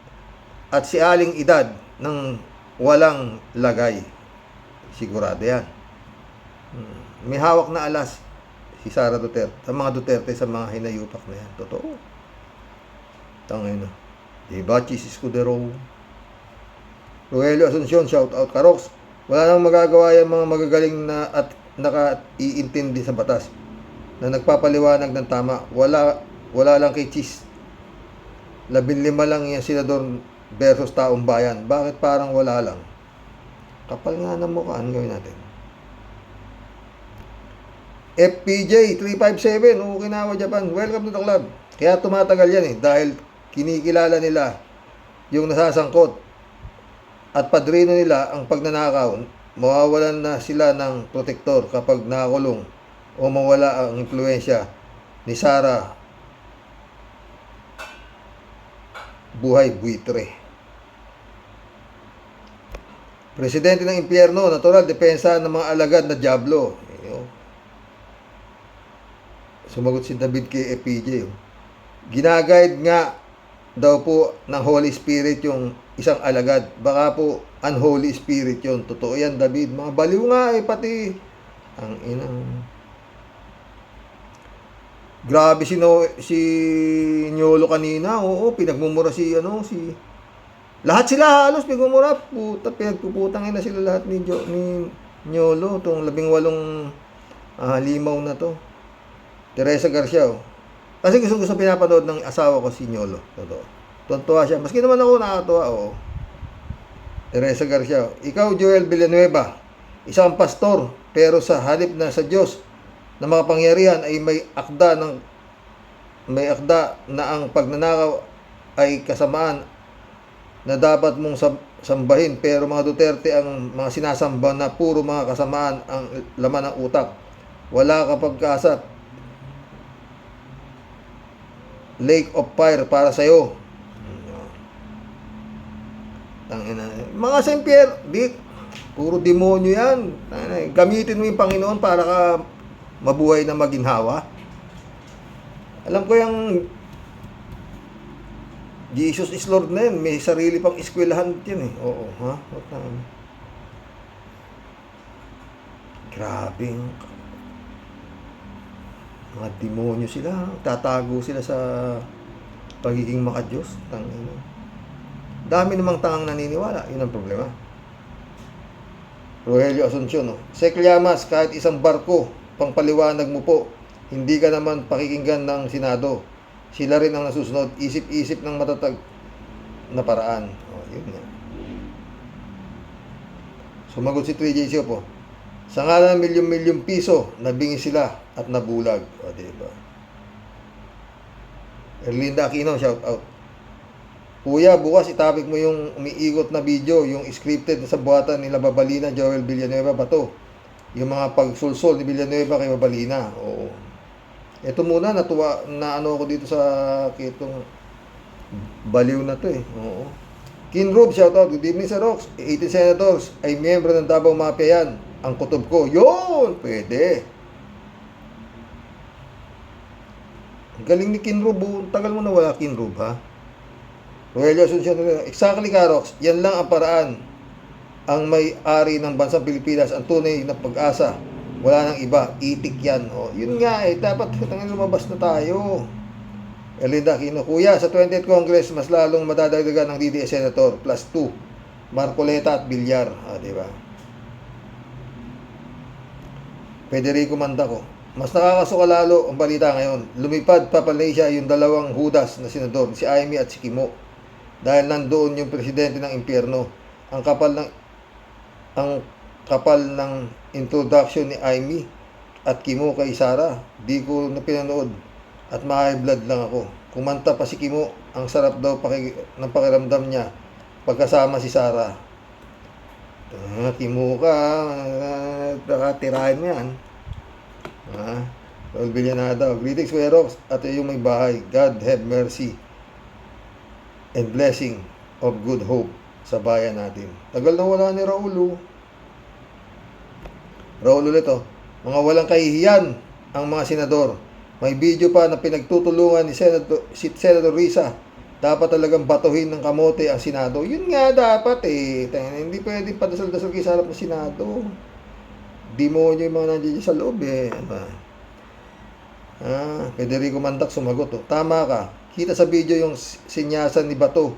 at sialing edad ng walang lagay. Sigurado yan. May hawak na alas si Sara Duterte, sa mga Duterte, sa mga hinayupak na yan. Totoo. Tangina. Diba, Chis Escudero? Rogelio Asuncion, shout out Karox. Wala nang magagawa yung mga magagaling na at naka-iintindi sa batas na nagpapaliwanag ng tama. Wala lang kay Chis. 15 lang yung senador versus taong bayan. Bakit parang wala lang? Kapal nga ng mukha. Ano gawin natin? FPJ 357, Okinawa, Japan. Welcome to the club. Kaya tumatagal yan dahil kinikilala nila yung nasasangkot at padrino nila ang pagnanakaw. Mawawalan na sila ng protektor kapag nakakulong o mawala ang impluensya ni Sara buhay buitre. Presidente ng impyerno, natural, depensa ng mga alagad na diablo. Sumagot si David kay FPJ. Ginaguide nga daw po ng Holy Spirit yung isang alagad. Baka po unholy spirit yun. Totoo yan, David. Mga baliw nga pati ang inang. Grabe si Nyolo kanina. Oo, pinagmumura si lahat sila halos pinagmumura. Puta, pinagpuputang na sila lahat ni Nyolo. Itong 18 limaw na to. Teresa Garcia. Kasi gusto pinapanood ng asawa ko si Nyolo. Totoo. Tuntua siya. Maski naman ako nakatuwa. Oo. Teresa Garcia. Ikaw, Joel Villanueva. Isang pastor. Pero sa halip na sa Diyos na makapangyarihan ay may akda na ang pagnanakaw ay kasamaan na dapat mong sambahin. Pero mga Duterte ang mga sinasamba na puro mga kasamaan ang laman ng utak. Wala ka pagkasa. Lake of fire para sa'yo. Mga Saint-Pierre, puro demonyo yan. Gamitin mo yung Panginoon para ka mabuhay na maginhawa. Alam ko yung Jesus is Lord na yan. May sarili pang eskwelahan yan Oo, ha? Grabe. Mga demonyo sila. Tatago sila sa pagiging makadiyos. Dami namang tangang naniniwala. Yun ang problema. Rogelio Asuncion. Sek Llamas, kahit isang barko, pangpaliwanag mo po, hindi ka naman pakikinggan ng Senado. Sila rin ang nasusunod. Isip-isip ng matatag na paraan. Yun nga. Sumagot si 3JC po. Sa ngalan ng milyon-milyon piso, nabingi sila at nabulag. Diba? Erlinda Aquino, shout out. Kuya, bukas itapik mo yung umiikot na video, yung scripted sa buhatan nila Babalina, Joel Villanueva ba to? Yung mga pagsulsol ni Villanueva kay Babalina. Oo. Ito muna, natuwa na ako dito sa kitong baliw na to Oo. Kinrob, shout out. Good evening sa Rox. 18 senators ay miyembro ng Davao Mafia yan. Ang kutob ko. Yun! Pwede. Galing ni Kinrob. Tagal mo na wala Kinrob, ha? Rogelio Asuncion. Exactly, Karox. Yan lang ang paraan. Ang may-ari ng bansang Pilipinas, ang tunay na pag-asa. Wala nang iba. Itik yan. Yun nga Dapat lumabas na tayo. Erlinda Aquino. Kuya, sa 20th Congress, mas lalong madadagdagan ng DDS Senator. Plus 2. Marcoleta at Villar. Diba? Federico Mandaco. Mas nakakasuka lalo ang balita ngayon. Lumipad pa Malaysia yung dalawang hudas na senador, si Amy at si Kimo. Dahil nandoon yung presidente ng impyerno. Ang kapal ng introduction ni Amy at Kimo kay Sara. Di ko na pinanood at ma-high blood lang ako. Kumanta pa si Kimo, ang sarap daw ng pakiramdam niya pagkasama si Sara. Kimo ka, nakatirahin mo yan. Raul Villanada, greetings Kuya Rox at yung may bahay. God have mercy and blessing of good hope sa bayan natin. Tagal na wala ni Raul. Raul ulit mga walang kahihiyan ang mga senador. May video pa na pinagtutulungan ni Senator Risa. Dapat talagang batuhin ng kamote ang Senado. Yun nga dapat hindi pwedeng padasal-dasal kayo sa harap ng Senado. Demonyo yung mga nandiyan sa loob Federico Mandak sumagot Tama ka. Kita sa video yung sinyasan ni Bato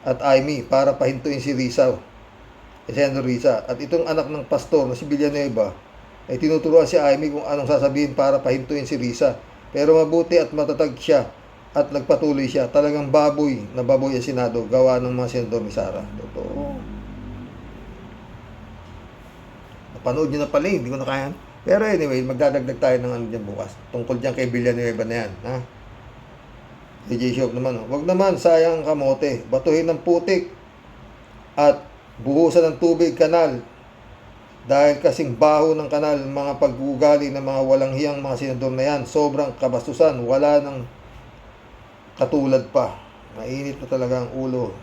at Amy para pahintuin si Risa. Senator Risa. At itong anak ng pastor na si Villanueva ay tinuturuan si Amy kung anong sasabihin para pahintuin si Risa. Pero mabuti at matatag siya at nagpatuloy siya. Talagang baboy na baboy ang Senado gawa ng mga senador ni Sara. Totoo. Napanood nyo na pala hindi ko na kaya. Pero anyway, magdadagdag tayo ng ano dyan bukas. Tungkol dyan kay Villanueva na yan. DJ Shop naman. Wag naman, sayang ang kamote. Batuhin ng putik at buhusan ng tubig kanal. Dahil kasing baho ng kanal, mga pag-ugali ng mga walang hiyang mga senador na yan. Sobrang kabastusan. Wala nang katulad pa. Mainit na talaga ang ulo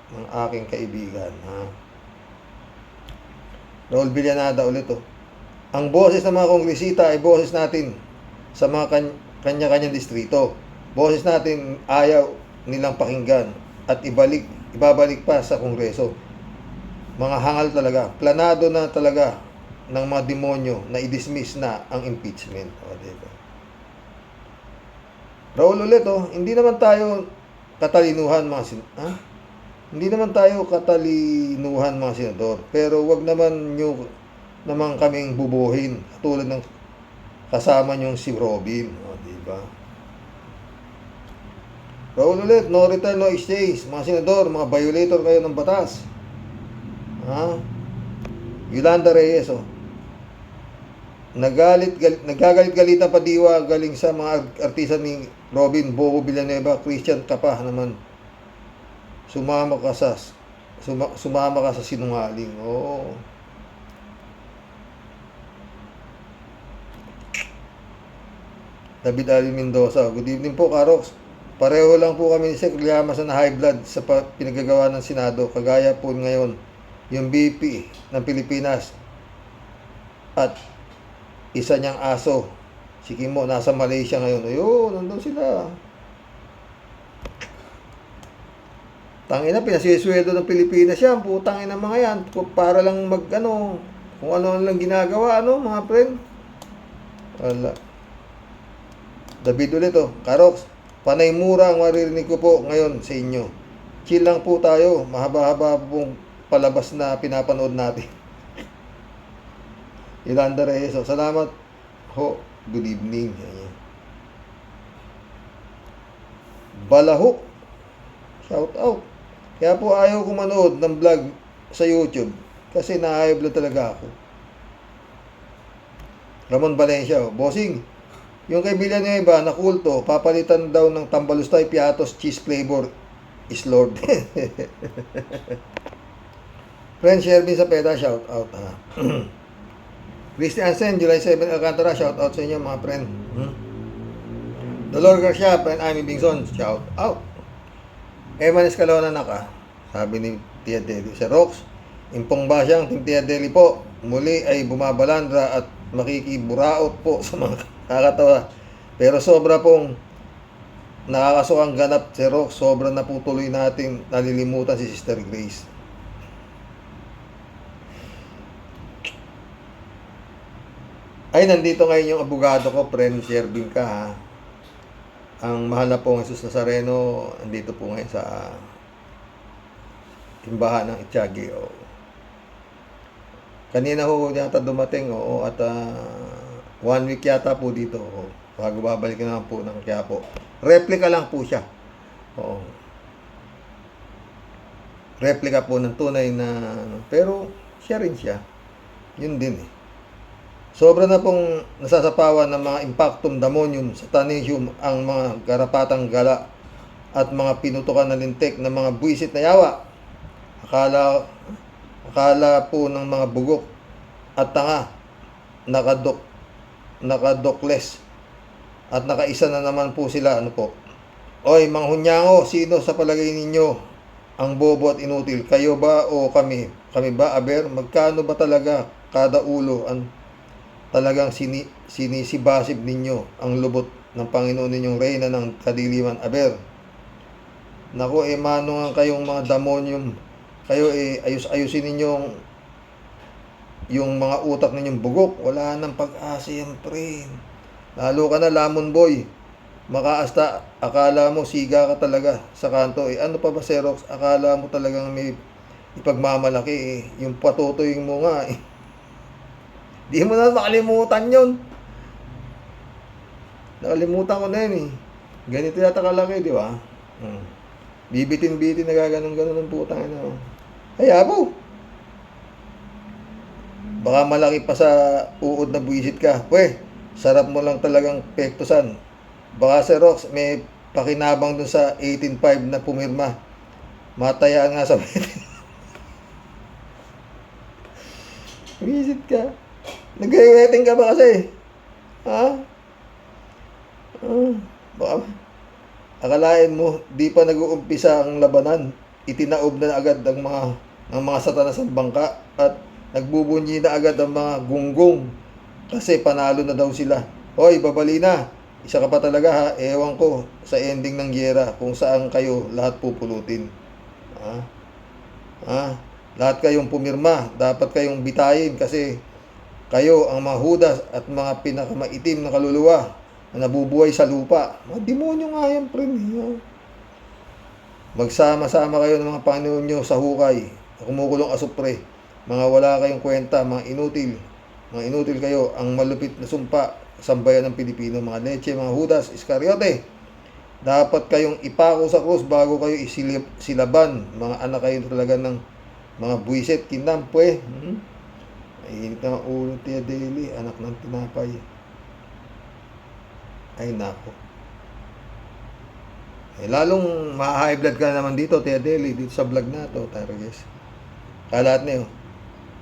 ng aking kaibigan. Raul Villanada ulit Ang boses ng mga kongresita ay boses natin sa mga kanya-kanyang distrito. Boses natin ayaw nilang pakinggan at ibabalik pa sa kongreso. Mga hangal talaga. Planado na talaga ng mga demonyo na i-dismiss na ang impeachment. Diba? Raul ulit hindi naman tayo katalinuhan Hindi naman tayo katalinuhan mga senador. Pero wag naman nyo naman kaming bubuhin. Katulad ng kasama nyong si Robin. Diba? Raul ulit, no return, no exchange. Mga senador, mga violator kayo ng batas. Yolanda Reyes nagagalit-galitan pa diwa galing sa mga artista ni Robin Bobo Villanueva. Christian ka pa naman. Sumama ka sa sinungaling. David Ali Mendoza, good evening po Karox. Pareho lang po kami ni Sec Llamas na high blood sa pinagagawa ng Senado. Kagaya po ngayon yung BP ng Pilipinas at isa niyang aso si Kimo nasa Malaysia ngayon. Nandun sila. Tangina, pinasisweldo ng Pilipinas yan. Putang ina mga yan. Para lang kung ano lang ginagawa, mga friend. Wala. David ulit Karox, panay mura ang maririnig ko po ngayon sa inyo. Chill lang po tayo. Mahaba-haba pong palabas na pinapanood natin. Yolanda Reyes, salamat ho. Good evening. Balahok, shout out. Kaya po ayaw ko manood ng vlog sa YouTube kasi na-high blood talaga ako. Ramon Valencia, bossing, yung kay Villanueva na kulto, papalitan daw ng Tambalustay Piatos cheese flavor is Lord. Friend Shervin Sapeta, shout out Christian Sen, July 7 Alcantara, shout out sa inyo mga friend. Dolor Garcia, friend Amy Bingson, shout out. Eman Escalona sabi ni Tia Deli. Sa Rox, impong basyang Team Tia Deli po, muli ay bumabalandra at makikiburaot po sa mga kakatawa. Pero sobra pong nakakasukang ganap si Rox, sobra na po tuloy natin nalilimutan si Sister Grace. Ay, nandito ngayon yung abogado ko, friend Shervin ka Ang mahal na pong Jesus Nazareno, nandito po ngayon sa timbahan ng Itiyagi. Kanina ho yata dumating, at 1 week yata po dito. Bago babalik naman po ng Quiapo. Replica lang po siya. Replica po ng tunay na, pero siya rin siya. Yun din Sobra na pong nasasapawan ng mga impactum damonium sa tanihum ang mga garapatang gala at mga pinutukan na lintik ng mga buwisit na yawa. Akala po ng mga bugok at tanga nakadokles At nakaisa na naman po sila. Ano po? Oy, manghunyango, sino sa palagay ninyo ang bobo at inutil? Kayo ba o kami? Kami ba, aber? Magkano ba talaga kada ulo ang talagang sinisibasib ninyo ang lubot ng Panginoon ninyong reyna ng kadiliman, aber? Naku, manungan kayong mga damonyum. Kayo ayus-ayusin ninyong yung mga utak ninyong bugok. Wala nang pag-asa yan, pre. Lalo ka na, lamon boy. Makaasta, akala mo siga ka talaga sa kanto. Ano pa ba, Xerox? Akala mo talagang may ipagmamalaki. Yung patutoy mo nga Di mo na makalimutan yun. Nakalimutan ko na yun Ganito yata kalaki, di ba? Bibitin-bitin, nagaganon-ganon ng putang ina. Ay, abo! Baka malaki pa sa uod na buwisit ka. Pwe, sarap mo lang talagang pektusan. Baka Xerox, may pakinabang dun sa 18.5 na pumirma. Matayaan nga sa Visit ka. Nag-waiting ka ba kasi? Ha? Baka akalain mo, di pa nag-uumpisa ang labanan. Itinaob na agad ng mga satanas ng bangka at nagbubunyi na agad ang mga gunggong kasi panalo na daw sila. Hoy, babali na. Isa ka pa talaga ha, ewan ko sa ending ng gyera kung saan kayo lahat pupulutin. Lahat kayong pumirma, dapat kayong bitayin kasi kayo ang mga hudas at mga pinakamaitim na kaluluwa na nabubuhay sa lupa. Mga demonyo nga yan, friend. Magsama-sama kayo ng mga Panginoon nyo sa hukay na kumukulong asupre. Mga wala kayong kwenta, mga inutil. Mga inutil kayo, ang malupit na sumpa sambayan ng Pilipino, mga leche, mga Judas Iscariote. Dapat kayong ipako sa krus bago kayo silaban. Mga anak kayo talaga ng mga buwisit, kinampwe. Ay, init na ulo, Tia Daily, anak ng tinapay. Ay, nako. Lalong ma-high blood ka naman dito, Tia Daily, dito sa vlog na to, tayo guys. Kalat niyo.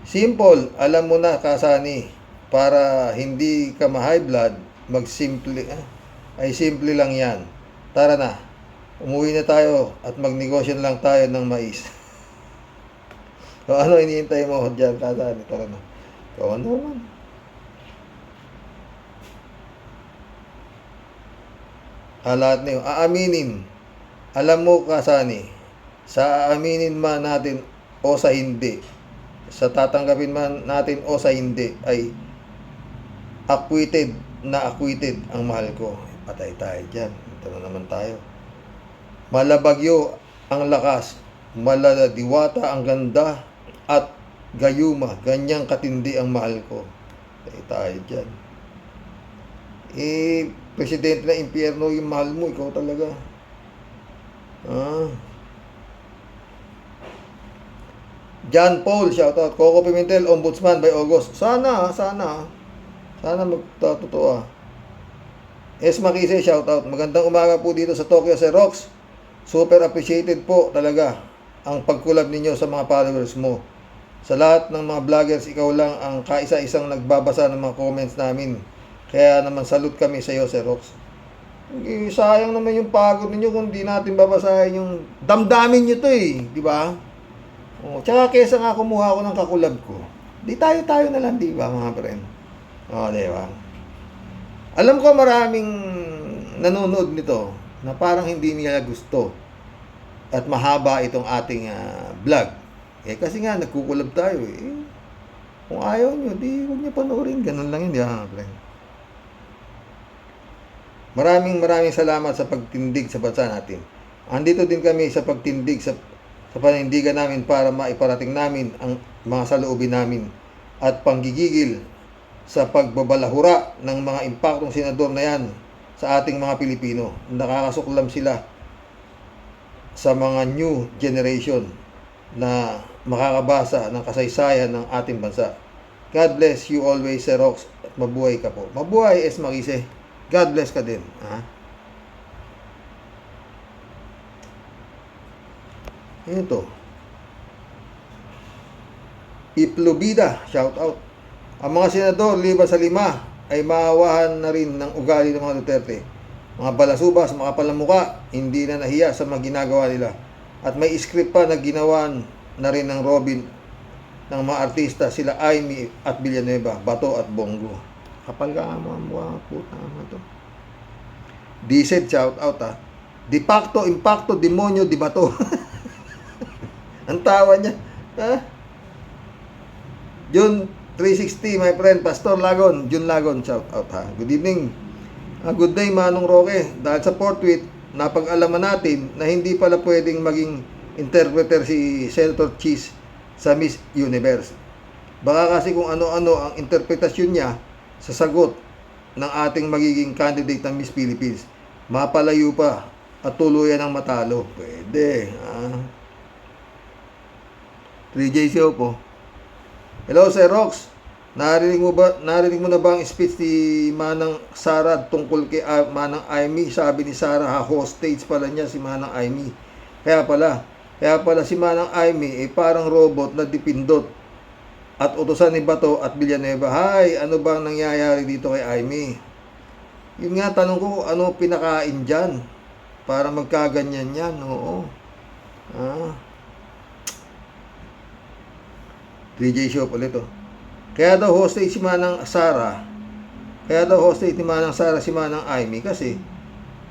Simple, alam mo na, Kasani. Para hindi ka ma-high blood, simple lang yan. Tara na, umuwi na tayo at magnegosyo lang tayo ng mais. So, ano iniintay mo dyan, Kasani? Tara na. Ikaw naman. Lahat niyo, aaminin. Alam mo, Kasani, sa aaminin man natin o sa hindi, sa tatanggapin man natin o sa hindi, ay acquitted ang mahal ko. Patay tayo dyan. Ito na naman tayo. Malabagyo ang lakas, maladiwata ang ganda, at gayuma, ganyang katindi ang mahal ko. Patay tayo dyan. Presidente na impyerno yung mahal mo, ikaw talaga. John Paul, shoutout. Coco Pimentel, Ombudsman by August. Sana magtotoo. Makise, shoutout. Magandang umaga po dito sa Tokyo, Xerox. Super appreciated po talaga ang pagkulab ninyo sa mga followers mo. Sa lahat ng mga vloggers, ikaw lang ang kaisa-isang nagbabasa ng mga comments namin. Kaya naman salute kami sa iyo, Xerox. Sayang naman yung pagod ninyo kung di natin babasahin yung damdamin nyo to di ba? Tsaka kesa nga kumuha ako ng kakulab ko, di tayo na lang, di ba mga friend? Di ba? Alam ko maraming nanonood nito na parang hindi nila gusto at mahaba itong ating vlog. Kasi nga nagkukulab tayo Kung ayaw nyo, di huwag nyo panoorin. Ganun lang yun, di ba mga friend? Maraming salamat sa pagtindig sa bansa natin. Andito din kami sa pagtindig sa panindigan namin para maiparating namin ang mga saloobin namin at panggigigil sa pagbabalahura ng mga impaktong senador na yan sa ating mga Pilipino. Nakakasuklam sila sa mga new generation na makakabasa ng kasaysayan ng ating bansa. God bless you always, Xerox, at mabuhay ka po. Mabuhay, Makise. God bless ka din. Ito. Iplubida, shout out. Ang mga senador, liba sa 5, ay maawahan na rin ng ugali ng mga Duterte. Mga balasubas, mga palamuka, hindi na nahiya sa mga ginagawa nila. At may script pa na ginawa na rin ng Robin ng mga artista, sila Aimee at Villanueva, Bato at Bongo. Kapal ka mo ang mukha, puta mo to. Decent shout out ha. De facto, impacto, demonyo, di Bato. Ang tawa niya. Ha? June 360, my friend, Pastor Lagon, June Lagon, shout out ha. Good evening. Good day, Manong Roque. Dahil sa portrait, napag-alaman natin na hindi pala pwedeng maging interpreter si Senator Cheese sa Miss Universe. Baka kasi kung ano-ano ang interpretasyon niya sa sagot ng ating magiging candidate ng Miss Philippines, mapalayo pa at tuluyan ang matalo. Pwede. 3JCO po. Hello, Sir Rox. Narinig mo na ba ang speech ni Manang Sara tungkol kay Manang Aimee? Sabi ni Sara, hostage pala niya si Manang Aimee. Kaya pala si Manang Aimee parang robot na dipindot at utusan ni Bato at Villanueva. Hay, ano bang nangyayari dito kay Aimee? Yun nga, tanong ko, ano pinakain dyan para magkaganyan yan? Oo. 3J Shop ulit oh. Kaya daw hostage si Manang Sara. Si Manang Aimee kasi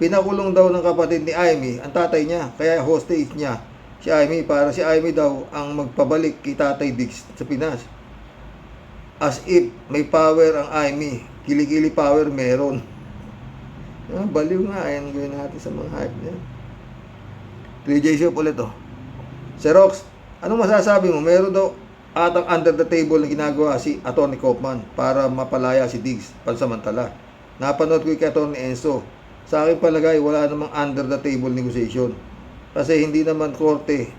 pinakulong daw ng kapatid ni Aimee ang tatay niya. Kaya hostage niya si Aimee para si Aimee daw ang magpabalik kay Tatay Diggs sa Pinas. As if may power ang Aimee. Kilikili power meron. Baliw nga. Ayan gawin natin sa mga hype niya. 3J Shop ulit oh. Sir Rox, anong masasabi mo? Meron daw atang under the table na ginagawa si Atty. Kaufman para mapalaya si Diggs pansamantala. Napanood ko kay Atty. Enzo. Sa akin palagay, wala namang under the table negotiation. Kasi hindi naman korte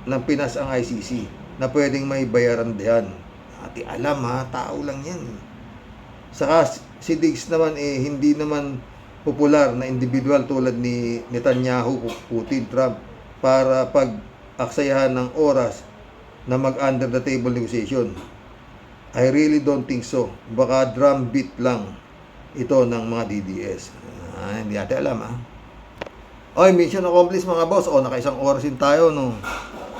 ng Pinas ang ICC na pwedeng may bayaran diyan. Ati alam ha, tao lang yan. Saka si Diggs naman hindi naman popular na individual tulad ni Netanyahu, Putin, Trump para pag-aksayahan ng oras na mag-under the table negotiation. I really don't think so. Baka drum beat lang ito ng mga DDS. Hindi natin alam ha. Oy, mission accomplished mga boss. Naka-isang oras din tayo no.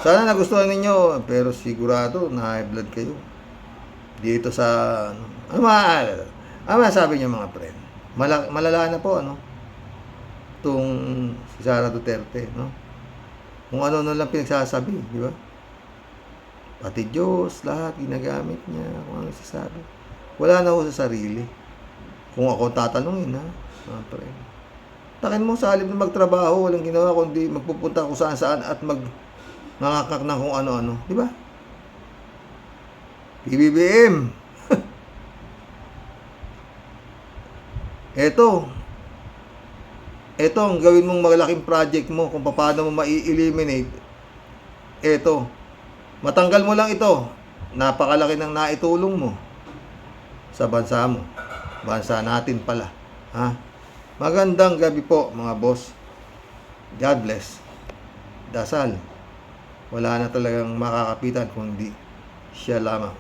Sana nagustuhan ninyo, pero sigurado na high blood kayo. Dito sa ano masasabi niyo mga friend? Malala na po Itong si Sara Duterte, no? Kung ano lang pinagsasabi, di ba? Pati Diyos, lahat ginagamit niya kung ano sasabi. Wala na ako sa sarili. Kung ako tatanungin, ha? Takin mo sa halip na magtrabaho, walang ginawa kundi magpupunta kung saan-saan at nangakak ng kung ano-ano. Di ba? PBBM. Ito ang gawin mong malaking project mo kung paano mo mai-eliminate. Matanggal mo lang ito. Napakalaki ng naitulong mo sa bansa mo. Bansa natin pala. Ha? Magandang gabi po mga boss. God bless. Dasal. Wala na talagang makakapitan kundi siya lamang.